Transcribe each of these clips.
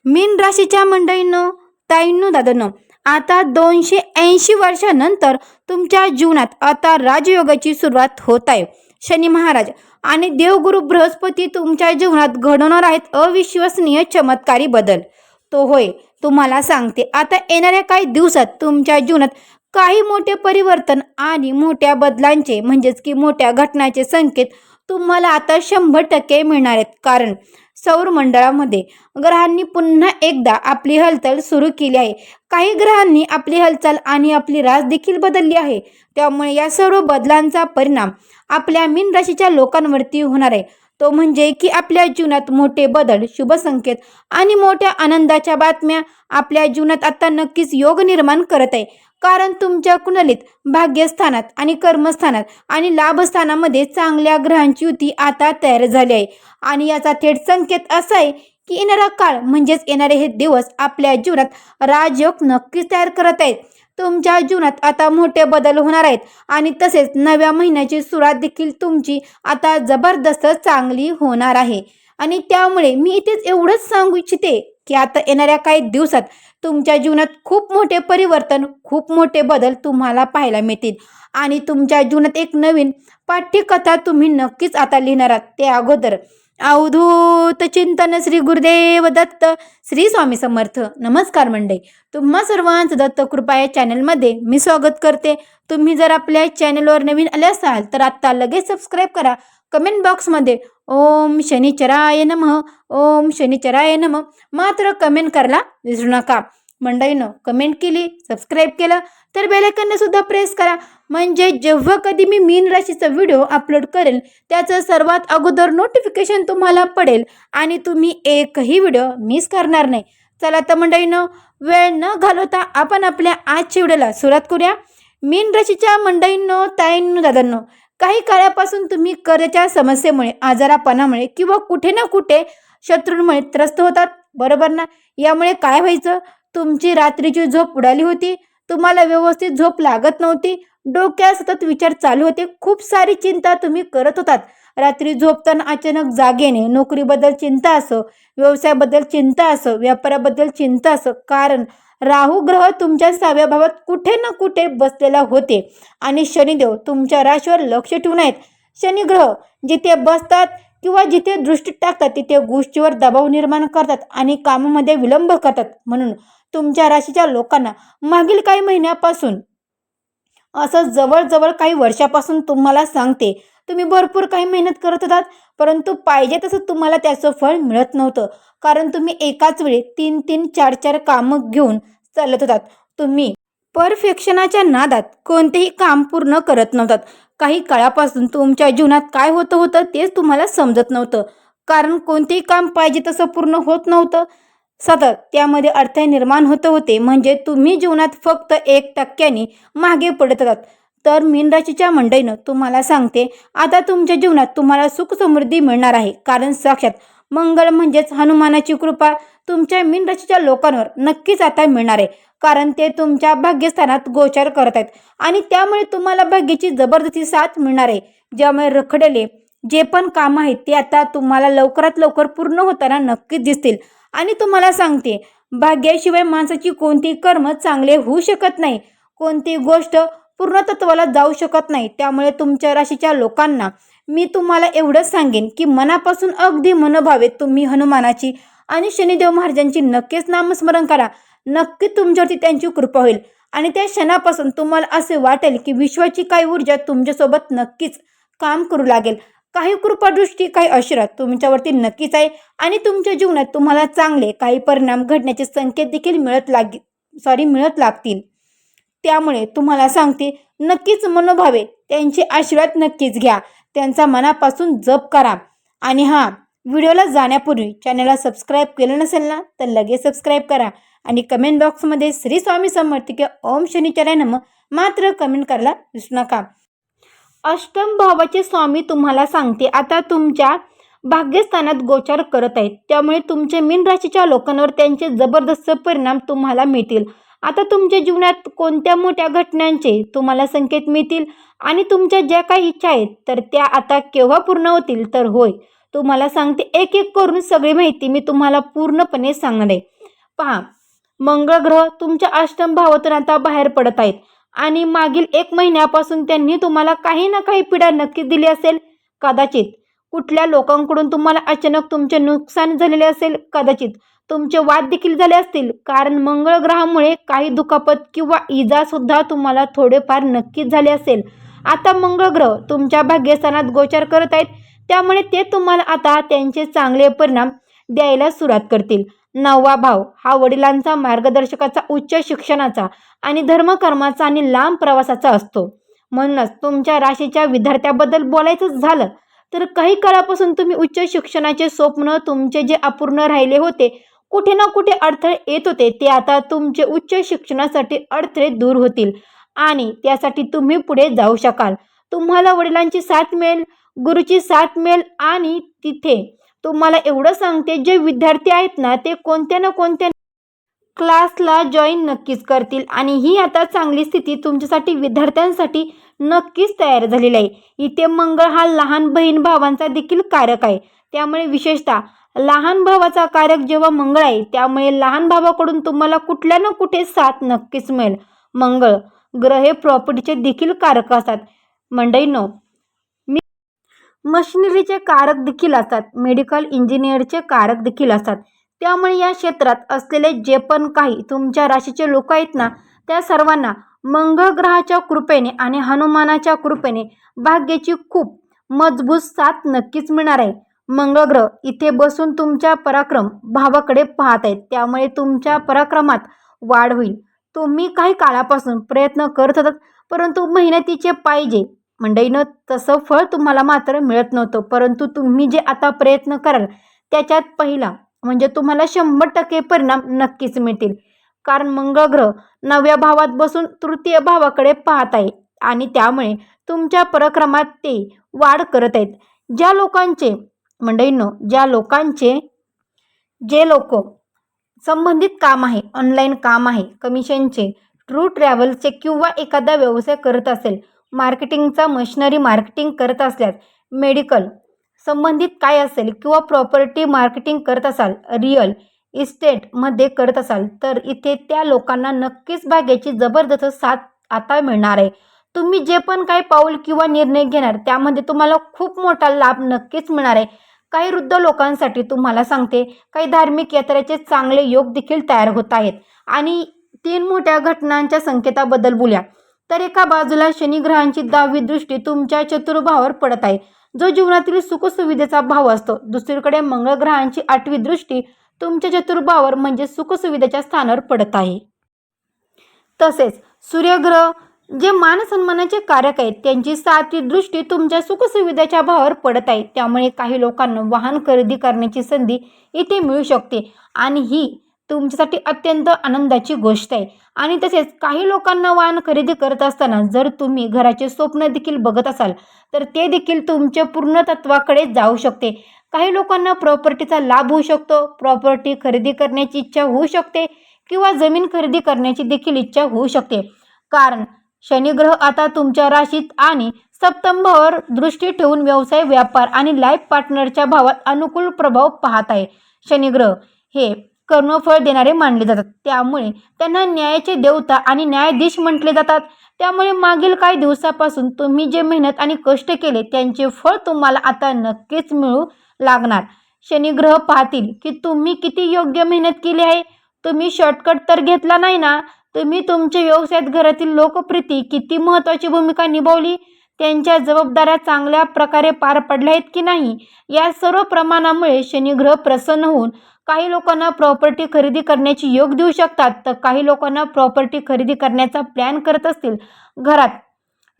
मीन राशीच्या मंडळींनो, ताईंनो, दादांनो, आता 280 वर्षानंतर तुमच्या जीवनात आता राजयोगाची सुरुवात होत आहे. शनी महाराज आणि देवगुरु बृहस्पती तुमच्या जीवनात घडवणार आहेत अविश्वसनीय चमत्कारी बदल. तो होय, तुम्हाला सांगते, आता येणाऱ्या काही दिवसात तुमच्या जीवनात काही मोठे परिवर्तन आणि मोठ्या बदलांचे म्हणजेच की मोठ्या घटनांचे संकेत तुम्हाला आता 100% मिळणार आहेत. कारण सौरमंडळामध्ये ग्रहांनी पुन्हा एकदा आपली हालचाल सुरू केली आहे. काही ग्रहांनी आपली हालचाल आणि आपली रास देखील बदलली आहे. त्यामुळे या सर्व बदलांचा परिणाम आपल्या मीन राशीच्या लोकांवरती होणार आहे. तो म्हणजे की आपल्या जीवनात मोठे बदल, शुभ संकेत आणि मोठ्या आनंदाच्या बातम्या आपल्या जीवनात आता नक्कीच योग निर्माण करत आहे. कारण तुमच्या कुंडलीत भाग्यस्थानात आणि कर्मस्थानात आणि लाभस्थानामध्ये चांगल्या ग्रहांची युती आता तयार झाली आहे. आणि याचा थेट संकेत असा आहे की येणारा काळ म्हणजेच येणारे हे दिवस आपल्या जीवनात राजयोग नक्कीच तयार करत आहेत. तुमच्या जीवनात आता मोठे बदल होणार आहेत आणि तसेच नव्या महिन्याची सुरुवात देखील तुमची आता जबरदस्त चांगली होणार आहे. आणि त्यामुळे मी इथेच एवढंच सांगू इच्छिते की आता येणाऱ्या काही दिवसात तुमच्या जीवनात खूप मोठे परिवर्तन, खूप मोठे बदल तुम्हाला पाहायला मिळतील. आणि तुमच्या जीवनात एक नवीन पाठ्यकथा तुम्ही नक्कीच आता लिहिणार आहात. ते अगोदर अवधूत चिंतन श्री गुरुदेव दत्त, श्री स्वामी समर्थ. नमस्कार मंडळी, तुम्हा सर्वांचं दत्त कृपा या चॅनलमध्ये मी स्वागत करते. तुम्ही जर आपल्या चॅनलवर नवीन आले असाल तर आत्ता लगेच सबस्क्राईब करा. कमेंट बॉक्समध्ये ओम शनिचराय नमः, ओम शनिचराय नमः मात्र कमेंट करायला विसरू नका. मंडळीनं कमेंट केली, सबस्क्राईब केलं तर बेल आयकॉनने सुद्धा प्रेस करा. म्हणजे जेव्हा कधी मी मीन राशीचा व्हिडिओ अपलोड करेल त्याचं सर्वात अगोदर नोटिफिकेशन तुम्हाला पडेल आणि तुम्ही एकही व्हिडिओ मिस करणार नाही. चला तर मंडळीनं, वेळ न घालवता आपण आपल्या आजच्या व्हिडिओला सुरुवात करूया. मीन राशीच्या मंडळींनो, ताईंनो, दादांनो, काही काळापासून तुम्ही कर्जाच्या समस्येमुळे, आजारापणामुळे किंवा कुठे ना कुठे शत्रूंमुळे त्रस्त होतात, बरोबर ना? यामुळे काय व्हायचं, तुमची रात्रीची झोप उडाली होती, तुम्हाला व्यवस्थित झोप लागत नव्हती, डोक्यात सतत विचार चालू होते, खूप सारी चिंता तुम्ही करत होतात. रात्री झोपताना अचानक जाग येणे, नोकरीबद्दल चिंता असो, व्यवसायाबद्दल चिंता असो, व्यापाराबद्दल चिंता असो. कारण राहू ग्रह तुमच्या 6व्या भावात कुठे ना कुठे बसलेला होते आणि शनिदेव तुमच्या राशीवर लक्ष ठेवून आहेत. शनी ग्रह जिथे बसतात किंवा जिथे दृष्टी टाकतात तिथे गोष्टीवर दबाव निर्माण करतात आणि कामामध्ये विलंब करतात. म्हणून तुमच्या राशीच्या लोकांना मागील काही महिन्यापासून, असं जवळजवळ काही वर्षापासून तुम्हाला सांगते, तुम्ही भरपूर काही मेहनत करत होतात परंतु पाहिजे तसं तुम्हाला त्याचं फळ मिळत नव्हतं. कारण तुम्ही एकाच वेळी 3-3, 4-4 कामं घेऊन चालत होतात. तुम्ही परफेक्शनाच्या नादात कोणतेही काम पूर्ण करत नव्हतात. काही काळापासून तुमच्या जीवनात काय होतं तेच तुम्हाला समजत नव्हतं. कारण कोणतेही काम पाहिजे तसं पूर्ण होत नव्हतं. सतत त्यामध्ये अडथळे निर्माण होते. म्हणजे तुम्ही जीवनात फक्त 1% मागे पडत होतात. तर मीन राशीच्या मंडळीनं तुम्हाला सांगते, आता तुमच्या जीवनात तुम्हाला सुख समृद्धी मिळणार आहे. कारण साक्षात मंगळ म्हणजेच हनुमानाची कृपा तुमच्या मीन राशीच्या लोकांवर नक्कीच आता मिळणार आहे. कारण ते तुमच्या भाग्यस्थानात गोचर करत आहेत आणि त्यामुळे तुम्हाला भाग्याची जबरदस्ती साथ मिळणार आहे. ज्यामुळे रखडलेले जे पण कामं आहेत ते आता तुम्हाला लवकरात लवकर पूर्ण होताना नक्कीच दिसतील. आणि तुम्हाला सांगते, भाग्याशिवाय माणसाची कोणतीही कर्म चांगले होऊ शकत नाही, कोणतीही गोष्ट पूर्णत्वाला जाऊ शकत नाही. त्यामुळे तुमच्या राशीच्या लोकांना मी तुम्हाला एवढंच सांगेन की मनापासून अगदी मनोभावे तुम्ही हनुमानाची आणि शनिदेव महाराजांची नक्कीच नामस्मरण करा. नक्कीच तुमच्यावरती त्यांची कृपा होईल आणि त्या क्षणापासून तुम्हाला असे वाटेल की विश्वाची काही ऊर्जा तुमच्यासोबत नक्कीच काम करू लागेल. काही कृपादृष्टी, काही आशीर्वाद तुमच्यावरती नक्कीच आहे आणि तुमच्या जीवनात तुम्हाला चांगले काही परिणाम घडण्याचे संकेत देखील मिळत लागतील. त्यामुळे तुम्हाला सांगते, नक्कीच मनोभावे त्यांचे आशीर्वाद नक्कीच घ्या, त्यांचा मनापासून जप करा. आणि व्हिडिओला जाण्यापूर्वी चॅनलला सबस्क्राईब केलं नसेल ना तर लगेच सबस्क्राईब करा आणि कमेंट बॉक्समध्ये श्री स्वामी समर्थ किंवा ओम शनिचराय नमः मात्र कमेंट करायला विसरू नका. अष्टम भावाचे स्वामी तुम्हाला सांगते, आता तुमच्या भाग्यस्थानात गोचर करत आहेत. त्यामुळे तुमच्या मीन राशीच्या लोकांवर त्यांचे जबरदस्त परिणाम तुम्हाला मिळतील. आता तुमच्या जीवनात कोणत्या मोठ्या घटनांचे तुम्हाला संकेत मिळतील आणि तुमच्या ज्या काही इच्छा आहेत तर त्या आता केव्हा पूर्ण होतील, तर होय, तुम्हाला सांगते, एक एक करून सगळी माहिती मी तुम्हाला पूर्णपणे सांगणार आहे. पहा, मंगळ ग्रह तुमच्या अष्टम भावातून आता बाहेर पडत आहेत आणि मागील 1 महिन्यापासून त्यांनी तुम्हाला काही ना काही पीडा नक्कीच दिली असेल. कदाचित कुठल्या लोकांकडून तुम्हाला अचानक तुमचे नुकसान झालेले असेल, कदाचित तुमचे वाद देखील झाले असतील, कारण मंगळ ग्रहामुळे काही दुखापत किंवा इजा सुद्धा तुम्हाला थोडेफार नक्कीच झाले असेल. आता मंगळ ग्रह तुमच्या भाग्यस्थानात गोचर करत आहेत, त्यामुळे ते तुम्हाला आता त्यांचे चांगले परिणाम द्यायला सुरुवात करतील. 9वा भाव हा वडिलांचा, मार्गदर्शकाचा, उच्च शिक्षणाचा आणि धर्मकर्माचा आणि लांब प्रवासाचा असतो. म्हणूनच तुमच्या राशीच्या विद्यार्थ्याबद्दल बोलायचं झालं तर काही काळापासून तुम्ही उच्च शिक्षणाचे स्वप्न, तुमचे जे अपूर्ण राहिले होते, कुठे ना कुठे अडथळे येत होते, ते आता तुमचे उच्च शिक्षणासाठी अडथळे दूर होतील आणि त्यासाठी तुम्ही पुढे जाऊ शकाल. तुम्हाला वडिलांची साथ मिळेल, गुरुची साथ मिळेल आणि तिथे तुम्हाला एवढं सांगते, जे विद्यार्थी आहेत ना, ते कोणत्या ना कोणत्या क्लासला जॉईन नक्कीच करतील आणि ही आता चांगली स्थिती तुमच्यासाठी, विद्यार्थ्यांसाठी नक्कीच तयार झालेली आहे. इथे मंगळ हा लहान बहीण भावांचा देखील कारक आहे, त्यामुळे विशेषतः लहान भावाचा कारक जेव्हा मंगळ आहे, त्यामुळे लहान भावाकडून तुम्हाला कुठल्या ना कुठे साथ नक्कीच मिळेल. मंगळ ग्रह हे प्रॉपर्टीचे देखील कारक असतात. मंडळींनो, मशिनरीचे कारक देखील असतात, मेडिकल इंजिनिअरचे कारक देखील असतात. त्यामुळे या क्षेत्रात असलेले जे पण काही तुमच्या राशीचे लोक आहेत ना, त्या सर्वांना मंगळ ग्रहाच्या कृपेने आणि हनुमानाच्या कृपेने भाग्याची खूप मजबूत साथ नक्कीच मिळणार आहे. मंगळ ग्रह इथे बसून तुमच्या पराक्रम भावाकडे पाहत आहेत, त्यामुळे तुमच्या पराक्रमात वाढ होईल. तुम्ही काही काळापासून प्रयत्न करत होतात, परंतु मेहनतीचे पाहिजे मंडळीनं तसं फळ तुम्हाला मात्र मिळत नव्हतं, परंतु तुम्ही जे आता प्रयत्न कराल त्याच्यात पहिला म्हणजे तुम्हाला 100% परिणाम नक्कीच मिळतील. कारण मंगळ ग्रह 9व्या भावात बसून तृतीय भावाकडे पाहत आहे आणि त्यामुळे तुमच्या पराक्रमात ते वाढ करत आहेत. ज्या लोकांचे मंडळींनो, जे लोक संबंधित काम आहे, ऑनलाईन काम आहे, कमिशनचे, ट्रू ट्रॅव्हलचे किंवा एखादा व्यवसाय करत असेल, मार्केटिंगचा, मशिनरी मार्केटिंग करत असल्यास, मेडिकल संबंधित काय असेल किंवा प्रॉपर्टी मार्केटिंग करत असाल, रिअल इस्टेटमध्ये करत असाल, तर इथे त्या लोकांना नक्कीच भाग्याची जबरदस्त साथ आता मिळणार आहे. तुम्ही जे पण काही पाऊल किंवा निर्णय घेणार त्यामध्ये तुम्हाला खूप मोठा लाभ नक्कीच मिळणार आहे. काही वृद्ध लोकांसाठी तुम्हाला सांगते, काही धार्मिक यात्रेचे चांगले योग देखील तयार होत आहेत. आणि 3 मोठ्या घटनांच्या संकेताबद्दल बोलूया तर एका बाजूला शनी ग्रहांची 10वी दृष्टी तुमच्या चतुर्भावावर पडत आहे, जो जीवनातील सुखसुविधेचा भाव असतो. दुसरीकडे मंगळ ग्रहांची 8वी दृष्टी तुमच्या चतुर्भावावर म्हणजे सुखसुविधेच्या स्थानावर पडत आहे. तसेच सूर्यग्रह जे मान सन्मानाचे कारक आहेत, त्यांची 7वी दृष्टी तुमच्या सुखसुविधेच्या भावावर पडत आहे. त्यामुळे काही लोकांना वाहन खरेदी करण्याची संधी इथे मिळू शकते आणि ही तुमच्यासाठी अत्यंत आनंदाची गोष्ट आहे. आणि तसेच काही लोकांना वाहन खरेदी करत असताना जर तुम्ही घराचे स्वप्न देखील बघत असाल तर ते देखील तुमच्या पूर्णत्वाकडे जाऊ शकते. काही लोकांना प्रॉपर्टीचा लाभ होऊ शकतो, प्रॉपर्टी खरेदी करण्याची इच्छा होऊ शकते किंवा जमीन खरेदी करण्याची देखील इच्छा होऊ शकते. कारण शनी ग्रह आता तुमच्या राशीत आणि सप्तम भावावर दृष्टी ठेवून व्यवसाय, व्यापार आणि लाईफ पार्टनरच्या भावात अनुकूल प्रभाव पाहत आहे. शनी ग्रह हे कर्मफळ देणारे मानले जातात, त्यामुळे त्यांना न्यायाचे देवता आणि न्यायाधीश म्हटले जातात. त्यामुळे मागील काही दिवसापासून तुम्ही जे मेहनत आणि कष्ट केले त्यांचे फळ तुम्हाला आता नक्कीच मिळू लागणार. शनी ग्रह पाहतील की तुम्ही किती योग्य मेहनत केली आहे. तुम्ही शॉर्टकट तर घेतला नाही ना. तुम्ही तुमच्या व्यवसायात घरातील लोकप्रियते किती महत्त्वाची भूमिका निभावली, त्यांच्या जबाबदाऱ्या चांगल्या प्रकारे पार पडल्या आहेत की नाही, या सर्व प्रमाणामुळे शनी ग्रह प्रसन्न होऊन काही लोकांना प्रॉपर्टी खरेदी करण्याची योग देऊ शकतात. तर काही लोकांना प्रॉपर्टी खरेदी करण्याचा प्लॅन करत असतील, घरात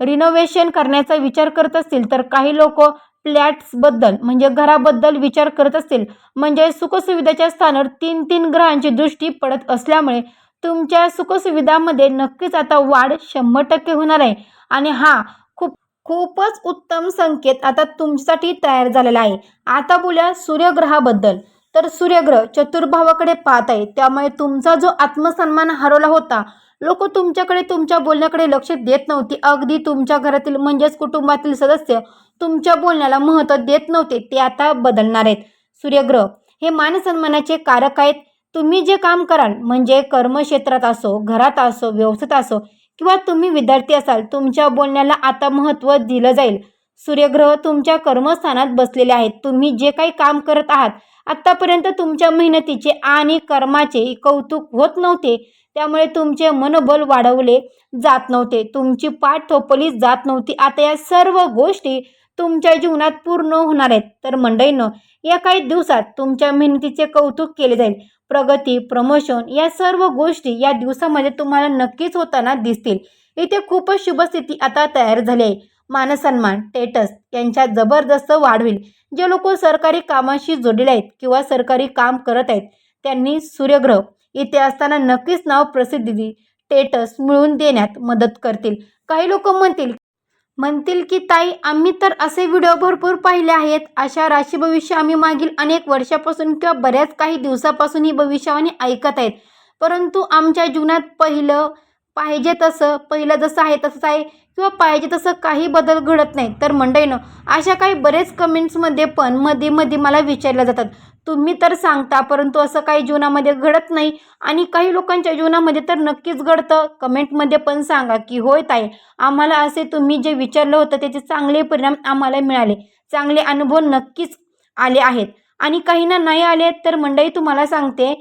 रिनोव्हेशन करण्याचा विचार करत असतील, तर काही लोक फ्लॅट्सबद्दल म्हणजे घराबद्दल विचार करत असतील. म्हणजे सुखसुविधेच्या स्थानावर 3 ग्रहांची दृष्टी पडत असल्यामुळे तुमच्या सुखसुविधामध्ये नक्कीच आता वाढ 100% होणार आहे. आणि हा खूपच उत्तम संकेत आता तुमच्यासाठी तयार झालेला आहे. आता बोलूया सूर्यग्रहाबद्दल. तर सूर्यग्रह चतुर्भावाकडे पाहत आहे, त्यामुळे तुमचा जो आत्मसन्मान हरवला होता, लोक तुमच्याकडे, तुमच्या बोलण्याकडे लक्ष देत नव्हती. अगदी तुमच्या घरातील म्हणजेच कुटुंबातील सदस्य तुमच्या बोलण्याला महत्त्व देत नव्हते ते आता बदलणार आहेत. सूर्यग्रह हे मानसन्मानाचे कारक आहेत. तुम्ही जे काम कराल म्हणजे कर्मक्षेत्रात असो, घरात असो, व्यवसायात असो किंवा तुम्ही विद्यार्थी असाल, तुमच्या बोलण्याला आता महत्त्व दिलं जाईल. सूर्यग्रह तुमच्या कर्मस्थानात बसलेले आहेत. तुम्ही जे काही काम करत आहात आत्तापर्यंत तुमच्या मेहनतीचे आणि कर्माचे कौतुक होत नव्हते. त्यामुळे तुमचे मनोबल वाढवले जात नव्हते. तुमची पाठ थोपवली जात नव्हती. आता या सर्व गोष्टी तुमच्या जीवनात पूर्ण होणार आहेत. तर मंडळींनो, या काही दिवसात तुमच्या मेहनतीचे कौतुक केले जाईल. प्रगती, प्रमोशन या सर्व गोष्टी या दिवसामध्ये तुम्हाला नक्कीच होताना दिसतील. इथे खूपच शुभ स्थिती आता तयार झाली आहे. मानसन्मान, स्टेटस यांच्यात जबरदस्त वाढ होईल. जे लोक सरकारी कामाशी जोडलेले आहेत किंवा सरकारी काम करत आहेत त्यांनी सूर्यग्रह इथे असताना नक्कीच नाव, प्रसिद्धी, स्टेटस मिळवून देण्यात मदत करतील. काही लोक म्हणतील की ताई, आम्ही तर असे व्हिडिओ भरपूर पाहिले आहेत. अशा राशी भविष्य आम्ही मागील अनेक वर्षापासून किंवा बऱ्याच काही दिवसापासून ही भविष्यवाणी ऐकत आहेत, परंतु आमच्या जीवनात पहिलं जसं आहे तसंच आहे किंवा पाहिजे तसं काही बदल घडत नाही. तर मंडळीनं, अशा काही बरेच कमेंट्समध्ये पण मध्ये मला विचारल्या जातात, तुम्ही तर सांगता परंतु असं काही जीवनामध्ये घडत नाही आणि काही लोकांच्या जीवनामध्ये तर नक्कीच घडतं. कमेंटमध्ये पण सांगा की होय ताई, आम्हाला असे तुम्ही जे विचारलं होतं त्याचे चांगले परिणाम आम्हाला मिळाले, चांगले अनुभव नक्कीच आले आहेत आणि काहींना नाही आले. तर मंडळी, तुम्हाला सांगते,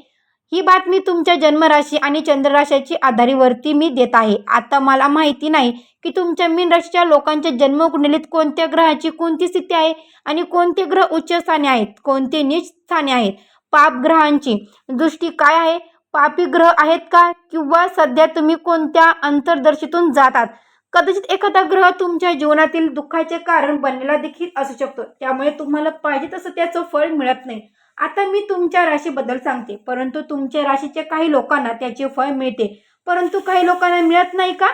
ही बातमी तुमच्या जन्मराशी आणि चंद्रराशीच्या आधारावरती मी देत आहे. आता मला माहिती नाही की तुमच्या मीन राशीच्या लोकांच्या जन्मकुंडलीत कोणत्या ग्रहाची कोणती स्थिती आहे आणि कोणते ग्रह उच्च स्थानी आहेत, कोणते नीच स्थानी आहेत. पाप ग्रहांची दृष्टी काय आहे, पापी ग्रह आहेत का, किंवा सध्या तुम्ही कोणत्या अंतर्दर्शीतून जातात. कदाचित एखादा ग्रह तुमच्या जीवनातील दुःखाचे कारण बनलेला देखील असू शकतो. त्यामुळे तुम्हाला पाहिजे तसं त्याचं फळ मिळत नाही. आता मी तुमच्या राशीबद्दल सांगते, परंतु तुमच्या राशीचे काही लोकांना त्याचे फळ मिळते, परंतु काही लोकांना मिळत नाही का.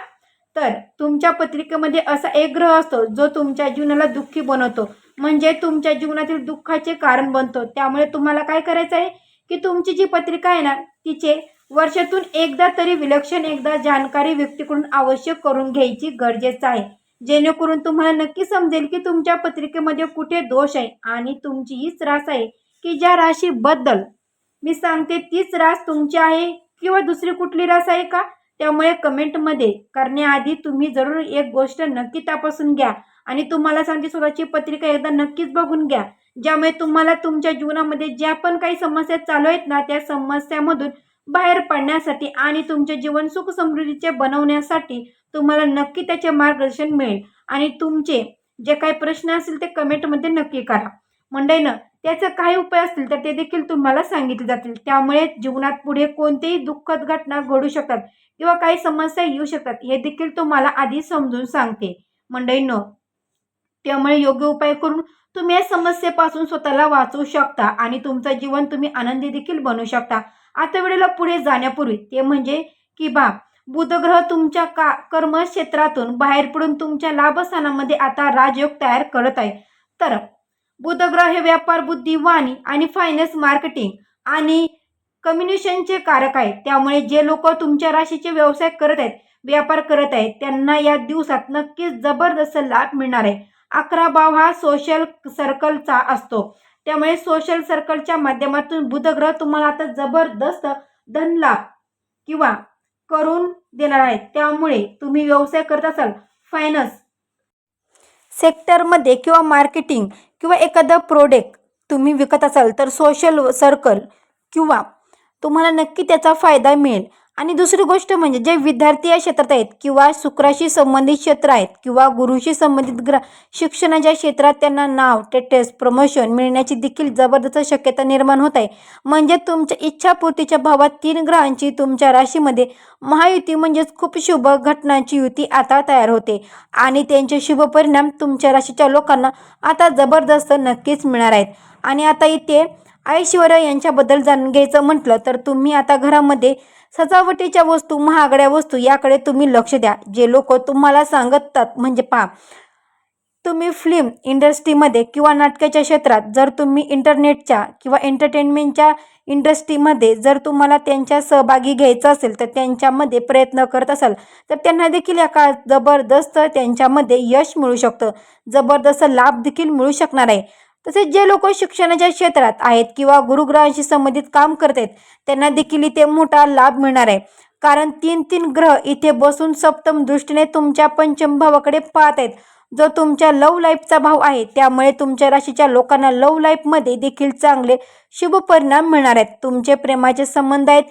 तर तुमच्या पत्रिकेमध्ये असा एक ग्रह असतो जो तुमच्या जीवनाला दुःखी बनवतो, म्हणजे तुमच्या जीवनातील दुःखाचे कारण बनतो. त्यामुळे तुम्हाला काय करायचं आहे की तुमची जी पत्रिका आहे ना, तिचे वर्षातून एकदा तरी विलक्षण एकदा जाणकारी व्यक्तीकडून आवश्यक करून घ्यायची गरजेचं आहे, जेणेकरून तुम्हाला नक्की समजेल की तुमच्या पत्रिकेमध्ये कुठे दोष आहे आणि तुमची हीच रास आहे की ज्या राशीबद्दल मी सांगते तीच रास तुमची आहे किंवा दुसरी कुठली रास आहे का. त्यामुळे कमेंटमध्ये करण्याआधी तुम्ही जरूर एक गोष्ट नक्की तपासून घ्या आणि तुम्हाला सांगते, स्वतःची पत्रिका एकदा नक्कीच बघून घ्या, ज्यामुळे तुम्हाला तुमच्या जीवनामध्ये ज्या पण काही समस्या चालू आहेत ना, त्या समस्यामधून बाहेर पडण्यासाठी आणि तुमचे जीवन सुख समृद्धीचे बनवण्यासाठी तुम्हाला नक्की त्याचे मार्गदर्शन मिळेल. आणि तुमचे जे काही प्रश्न असतील ते कमेंटमध्ये नक्की करा. मंडळीनं, त्याचे काही उपाय असतील तर ते देखील तुम्हाला सांगितले जातील. त्यामुळे जीवनात पुढे कोणतीही दुःखद घटना घडू शकतात किंवा काही समस्या येऊ शकतात, हे देखील तुम्हाला आधी समजून सांगते. मंडळींनो, त्यामुळे योग्य उपाय करून तुम्ही या समस्येपासून स्वतःला वाचवू शकता आणि तुमचं जीवन तुम्ही आनंदी देखील बनवू शकता. आता वेळेला पुढे जाण्यापूर्वी ते म्हणजे की बुध ग्रह तुमच्या कर्मक्षेत्रातून बाहेर पडून तुमच्या लाभस्थानामध्ये आता राजयोग तयार करत आहे. तर बुध ग्रह हे व्यापार, बुद्धी, वाणी आणि फायनान्स, मार्केटिंग आणि कम्युनिकेशनचे कारक आहेत. त्यामुळे जे लोक तुमच्या राशीचे व्यवसाय करत आहेत, व्यापार करत आहेत, त्यांना या दिवसात नक्कीच जबरदस्त लाभ मिळणार आहे. 11 भाव हा सोशल सर्कलचा असतो. त्यामुळे सोशल सर्कलच्या माध्यमातून बुध ग्रह तुम्हाला आता जबरदस्त धनलाभ किंवा करून देणार आहे. त्यामुळे तुम्ही व्यवसाय करत असाल, फायनान्स सेक्टरमध्ये किंवा मार्केटिंग किंवा एखादं प्रोडक्ट तुम्ही विकत असाल तर सोशल सर्कल किंवा तुम्हाला नक्की त्याचा फायदा मिळेल. आणि दुसरी गोष्ट म्हणजे जे विद्यार्थी या क्षेत्रात आहेत किंवा शुक्राशी संबंधित क्षेत्र आहेत किंवा गुरुशी संबंधित शिक्षणाच्या क्षेत्रात त्यांना नाव, स्टेटस, प्रमोशन मिळण्याची देखील जबरदस्त शक्यता निर्माण होत आहे. म्हणजे तुमच्या इच्छापूर्तीच्या भावात 3 ग्रहांची तुमच्या राशीमध्ये महायुती म्हणजेच खूप शुभ घटनांची युती आता तयार होते आणि त्यांचे शुभ परिणाम तुमच्या राशीच्या लोकांना आता जबरदस्त नक्कीच मिळणार आहेत. आणि आता इथे ऐश्वर्य यांच्याबद्दल जाणून घ्यायचं म्हटलं तर तुम्ही आता घरामध्ये सजावटीच्या वस्तू, महागड्या वस्तू याकडे तुम्ही लक्ष द्या. जे लोक तुम्हाला सांगतात म्हणजे तुम्ही फिल्म इंडस्ट्रीमध्ये किंवा नाटकाच्या क्षेत्रात, जर तुम्ही इंटरनेटच्या किंवा एंटरटेनमेंटच्या इंडस्ट्रीमध्ये जर तुम्हाला त्यांच्या सहभागी घ्यायचं असेल तर त्यांच्यामध्ये प्रयत्न करत असाल तर त्यांना देखील या काळात जबरदस्त त्यांच्यामध्ये यश मिळू शकतं, जबरदस्त लाभ देखील मिळू शकणार आहे. तसेच जे लोक शिक्षणाच्या क्षेत्रात आहेत किंवा गुरुग्रहांशी संबंधित काम करत आहेत त्यांना देखील इथे मोठा लाभ मिळणार आहे. कारण 3 ग्रह इथे बसून सप्तम दृष्टीने तुमच्या पंचम भावाकडे पाहत आहेत, जो तुमच्या लव्ह लाईफचा भाव आहे. त्यामुळे तुमच्या राशीच्या लोकांना लव्ह लाईफमध्ये देखील चांगले शुभ परिणाम मिळणार आहेत. तुमचे प्रेमाचे संबंध आहेत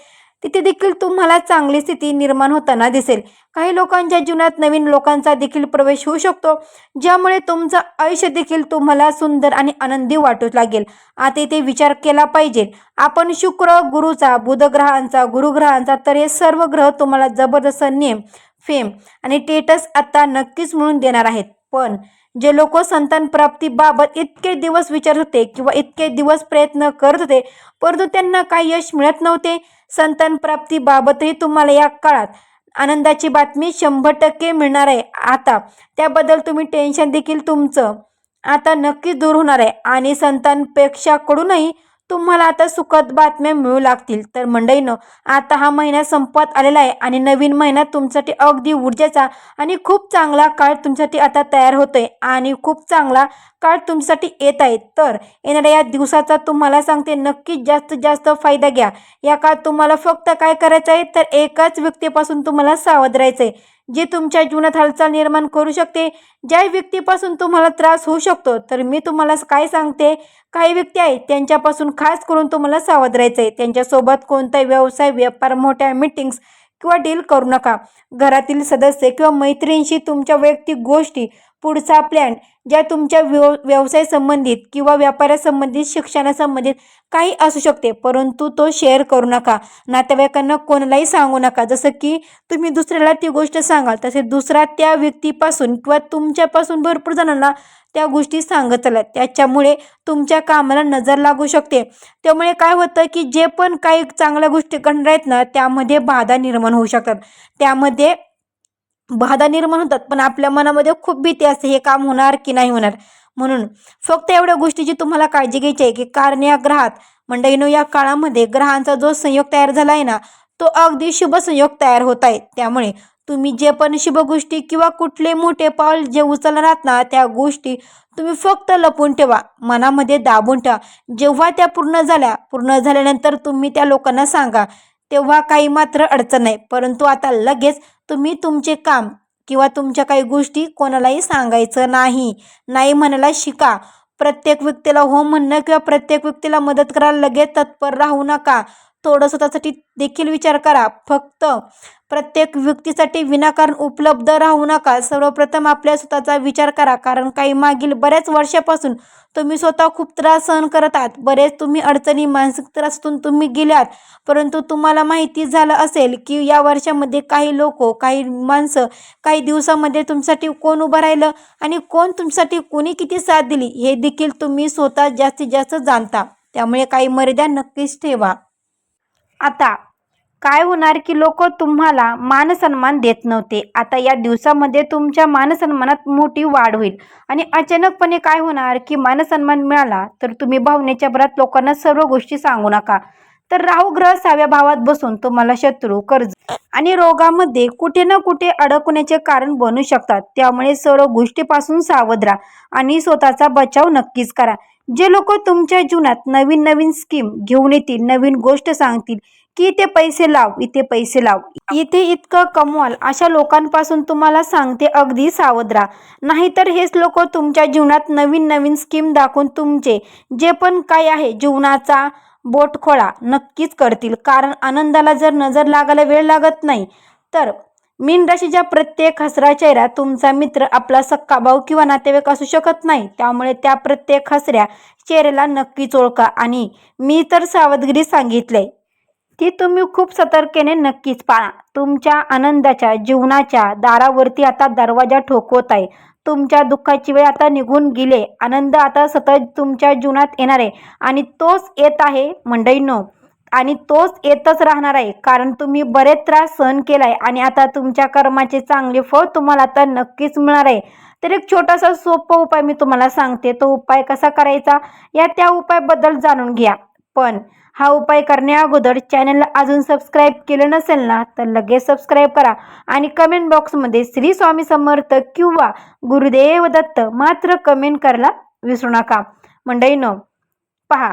तिथे देखील तुम्हाला चांगली स्थिती निर्माण होताना दिसेल. काही लोकांच्या जीवनात नवीन लोकांचा देखील प्रवेश होऊ शकतो, ज्यामुळे तुमचं आयुष्य देखील तुम्हाला सुंदर आणि आनंदी वाटू लागेल. आता इथे विचार केला पाहिजे आपण शुक्र, गुरुचा, बुधग्रहांचा, गुरुग्रहांचा, तर हे सर्व ग्रह तुम्हाला जबरदस्त नेम, फेम आणि स्टेटस आता नक्कीच मिळून देणार आहेत. पण जे लोक संतान प्राप्तीबाबत इतके दिवस विचारत होते किंवा इतके दिवस प्रयत्न करत होते परंतु त्यांना काही यश मिळत नव्हते, संतान प्राप्तीबाबतही तुम्हाला या काळात आनंदाची बातमी 100% मिळणार आहे. आता त्याबद्दल तुम्ही टेन्शन देखील तुमचं आता नक्कीच दूर होणार आहे आणि संतांपेक्षाकडूनही तुम्हाला आता सुखद बातम्या मिळू लागतील. तर मंडळींनो, आता हा महिना संपत आलेला आहे आणि नवीन महिना तुमच्यासाठी अगदी ऊर्जेचा आणि खूप चांगला काळ तुमच्यासाठी आता तयार होतोय आणि खूप चांगला काळ तुमच्यासाठी येत आहे. तर येणाऱ्या या दिवसाचा तुम्हाला सांगते नक्कीच जास्तीत जास्त फायदा घ्या. या काळात तुम्हाला फक्त काय करायचं आहे तर एकाच व्यक्तीपासून तुम्हाला सावध राहायचं आहे, जे तुमच्या जीवनात हालचाल निर्माण करू शकते, ज्या व्यक्तीपासून तुम्हाला त्रास होऊ शकतो. तर मी तुम्हाला काय सांगते, काही व्यक्ती आहेत त्यांच्यापासून खास करून तुम्हाला सावध राहायचं आहे. त्यांच्यासोबत कोणताही व्यवसाय, व्यापार, मोठ्या मीटिंग्स किंवा डील करू नका. घरातील सदस्य किंवा मैत्रिणींशी तुमच्या वैयक्तिक गोष्टी, पुढचा प्लॅन, ज्या तुमच्या व्यवसाय संबंधित किंवा व्यापारासंबंधित, शिक्षणासंबंधित काही असू शकते, परंतु तो शेअर करू नका. नातेवाईकांना कोणालाही सांगू नका. जसं की तुम्ही दुसऱ्याला ती गोष्ट सांगाल तसे दुसरा त्या व्यक्तीपासून किंवा तुमच्यापासून भरपूर जणांना त्या गोष्टी सांगत चालत. त्याच्यामुळे तुमच्या कामाला नजर लागू शकते. त्यामुळे काय होतं की जे पण काही चांगल्या गोष्टी घडणार आहेत ना त्यामध्ये बाधा निर्माण होऊ शकतात. त्यामध्ये बाधा निर्माण होतात पण आपल्या मनामध्ये खूप भीती असते, हे काम होणार की नाही होणार. म्हणून फक्त एवढ्या गोष्टीची तुम्हाला काळजी घ्यायची आहे की कारण या ग्रहात मंडळीनो या काळामध्ये ग्रहांचा जो संयोग तयार झाला आहे ना तो अगदी शुभ संयोग तयार होत आहे. त्यामुळे तुम्ही जे पण शुभ गोष्टी किंवा कुठले मोठे पाऊल जे उचलणार आहात ना त्या गोष्टी तुम्ही फक्त लपून ठेवा, मनामध्ये दाबून ठेवा. जेव्हा त्या पूर्ण झाल्यानंतर तुम्ही त्या लोकांना सांगा, तेव्हा काही मात्र अडचण नाही. परंतु आता लगेच तुम्ही तुमचे काम किंवा तुमच्या काही गोष्टी कोणालाही सांगायचं नाही म्हणायला शिका. प्रत्येक व्यक्तीला हो म्हणणं किंवा प्रत्येक व्यक्तीला मदत करायला लगेच तत्पर राहू नका. थोडं स्वतःसाठी देखील विचार करा. फक्त प्रत्येक व्यक्तीसाठी विनाकारण उपलब्ध राहू नका. सर्वप्रथम आपल्या स्वतःचा विचार करा. कारण काही मागील बऱ्याच वर्षापासून तुम्ही स्वतः खूप त्रास सहन करत आहात. बरेच तुम्ही अडचणी, मानसिक त्रासातून तुम्ही गेलात. परंतु तुम्हाला माहिती झालं असेल की या वर्षामध्ये काही लोक, काही माणसं, काही दिवसामध्ये तुमच्यासाठी कोण उभं राहिलं आणि कोण तुमच्यासाठी कोणी किती साथ दिली हे देखील तुम्ही स्वतः जास्तीत जास्त जाणता. त्यामुळे काही मर्यादा नक्कीच ठेवा. आता काय होणार की लोक तुम्हाला मानसन्मान देत नव्हते, आता या दिवसामध्ये तुमच्या मानसन्मानात मोठी वाढ होईल आणि अचानकपणे काय होणार की मानसन्मान मिळाला तर तुम्ही भावनेच्या भरात लोकांना सर्व गोष्टी सांगू नका. तर राहू ग्रह 6व्या भावात बसून तुम्हाला शत्रू, कर्ज आणि रोगामध्ये कुठे ना कुठे अडकण्याचे कारण बनू शकतात. त्यामुळे सर्व गोष्टीपासून सावध राहा आणि स्वतःचा बचाव नक्कीच करा. जे लोक तुमच्या जीवनात नवीन स्कीम घेऊन येतील, नवीन गोष्ट सांगतील की इथे पैसे लाव, इथे पैसे लाव, इथे इतकं कमवाल, अशा लोकांपासून तुम्हाला सांगते अगदी सावध राहा. नाहीतर हेच लोक तुमच्या जीवनात नवीन स्कीम दाखवून तुमचे जे पण काय आहे जीवनाचा बोटखोळा नक्कीच करतील. कारण आनंदाला जर नजर लागायला वेळ लागत नाही तर मीन राशीच्या प्रत्येक हसरा चेहरा तुमचा मित्र, आपला सख्खा भाऊ किंवा नातेवाईक असू शकत नाही. त्यामुळे त्या प्रत्येक हसऱ्या चेहऱ्याला नक्कीच ओळखा आणि मी तर सावधगिरी सांगितलंय ती तुम्ही खूप सतर्कतेने नक्कीच पाळा. तुमच्या आनंदाच्या जीवनाच्या दारावरती आता दरवाजा ठोकवत आहे. तुमच्या दुःखाची वेळ आता निघून गेले. आनंद आता सतत तुमच्या जीवनात येणार आहे आणि तोच येत आहे मंडळींनो आणि तोच येतच राहणार आहे. कारण तुम्ही बरेच त्रास सहन केलाय आणि आता तुमच्या कर्माचे चांगले फळ तुम्हाला आता नक्कीच मिळणार आहे. तर एक छोटासा सोपा उपाय मी तुम्हाला सांगते. तो उपाय कसा करायचा या त्या उपायाबद्दल जाणून घ्या. पण हा उपाय करण्या अगोदर चॅनलला अजून सबस्क्राईब केलं नसेल ना तर लगेच सबस्क्राईब करा आणि कमेंट बॉक्समध्ये श्री स्वामी समर्थ किंवा गुरुदेव दत्त मात्र कमेंट करायला विसरू नका. मंडळींनो, पहा,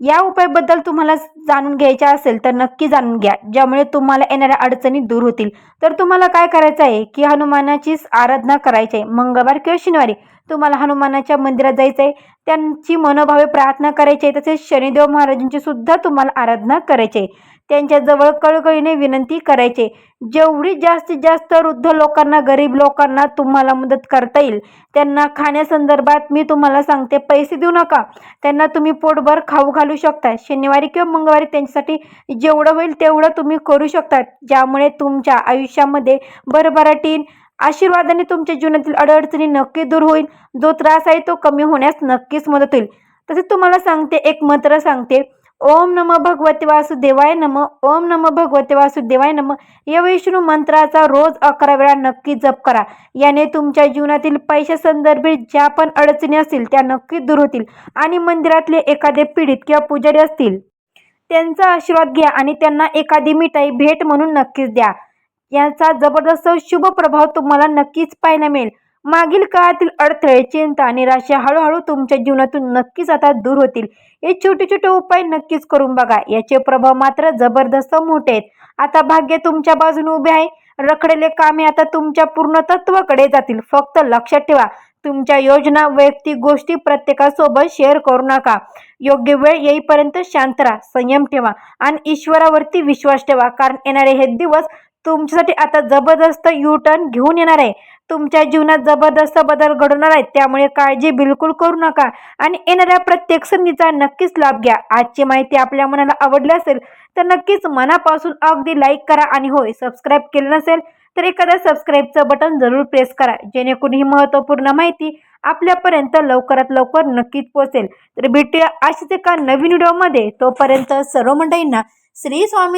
या उपायाबद्दल तुम्हाला जाणून घ्यायचे असेल तर नक्की जाणून घ्या, ज्यामुळे तुम्हाला येणाऱ्या अडचणी दूर होतील. तर तुम्हाला काय करायचं आहे की हनुमानाची आराधना करायची आहे. मंगळवार किंवा शनिवारी तुम्हाला हनुमानाच्या मंदिरात जायचं आहे, त्यांची मनोभावे प्रार्थना करायची आहे. तसेच शनिदेव महाराजांची सुद्धा तुम्हाला आराधना करायची आहे. त्यांच्याजवळ कळकळीने विनंती करायची, जेवढी जास्तीत जास्त वृद्ध लोकांना, गरीब लोकांना तुम्हाला मदत करता येईल त्यांना खाण्यासंदर्भात मी तुम्हाला सांगते, पैसे देऊ नका, त्यांना तुम्ही पोटभर खाऊ घालू शकता. शनिवारी किंवा मंगळवारी त्यांच्यासाठी जेवढं होईल तेवढं तुम्ही करू शकता, ज्यामुळे तुमच्या आयुष्यामध्ये भरभराटी, आशीर्वादाने तुमच्या जीवनातील अडचणी नक्की दूर होईल. जो त्रास आहे तो कमी होण्यास नक्कीच मदत होईल. तसेच तुम्हाला सांगते, एक मंत्र सांगते, ओम नमः भगवते वासुदेवाय नमः, ओम नमः भगवते वासुदेवाय नमः. या विष्णू मंत्राचा रोज 11 वेळा नक्की जप करा. याने तुमच्या जीवनातील पैशासंदर्भित ज्या पण अडचणी असतील त्या नक्की दूर होतील. आणि मंदिरातले एखादे पीडित किंवा पुजारी असतील त्यांचा आशीर्वाद घ्या आणि त्यांना एखादी मिठाई भेट म्हणून नक्कीच द्या. याचा जबरदस्त शुभ प्रभाव तुम्हाला नक्कीच पाहायला मिळेल. मागील काळातील अडथळे, चिंता, निराशा हळूहळू तुमच्या जीवनातून नक्कीच आता दूर होतील. हे छोटे छोटे उपाय नक्कीच करून बघा, याचे प्रभाव मात्र जबरदस्त मोठे आहेत. आता भाग्य तुमच्या बाजूने उभे आहे. रखडलेले कामे आता तुमच्या पूर्णत्वाकडे जातील. फक्त लक्षात ठेवा, तुमच्या योजना, वैयक्तिक गोष्टी प्रत्येकासोबत शेअर करू नका. योग्य वेळ येईपर्यंत शांत राहा, संयम ठेवा आणि ईश्वरावरती विश्वास ठेवा, कारण येणारे हे दिवस तुमच्यासाठी आता जबरदस्त U-टर्न घेऊन येणार आहे. तुमच्या जीवनात जबरदस्त बदल घडवणार आहेत. त्यामुळे काळजी बिलकुल करू नका आणि येणाऱ्या प्रत्येक संधीचा नक्कीच लाभ घ्या. आजची माहिती आपल्या मनाला आवडली असेल तर नक्कीच मनापासून अगदी लाईक करा आणि होय, सबस्क्राईब केलं नसेल तर एखाद्या सबस्क्राईबचं बटन जरूर प्रेस करा, जेणेकरून ही महत्त्वपूर्ण माहिती आपल्यापर्यंत लवकरात लवकर नक्कीच पोहोचेल. तर भेटूया अशीच एका नवीन व्हिडिओमध्ये. तोपर्यंत सर्व मंडळींना श्री स्वामी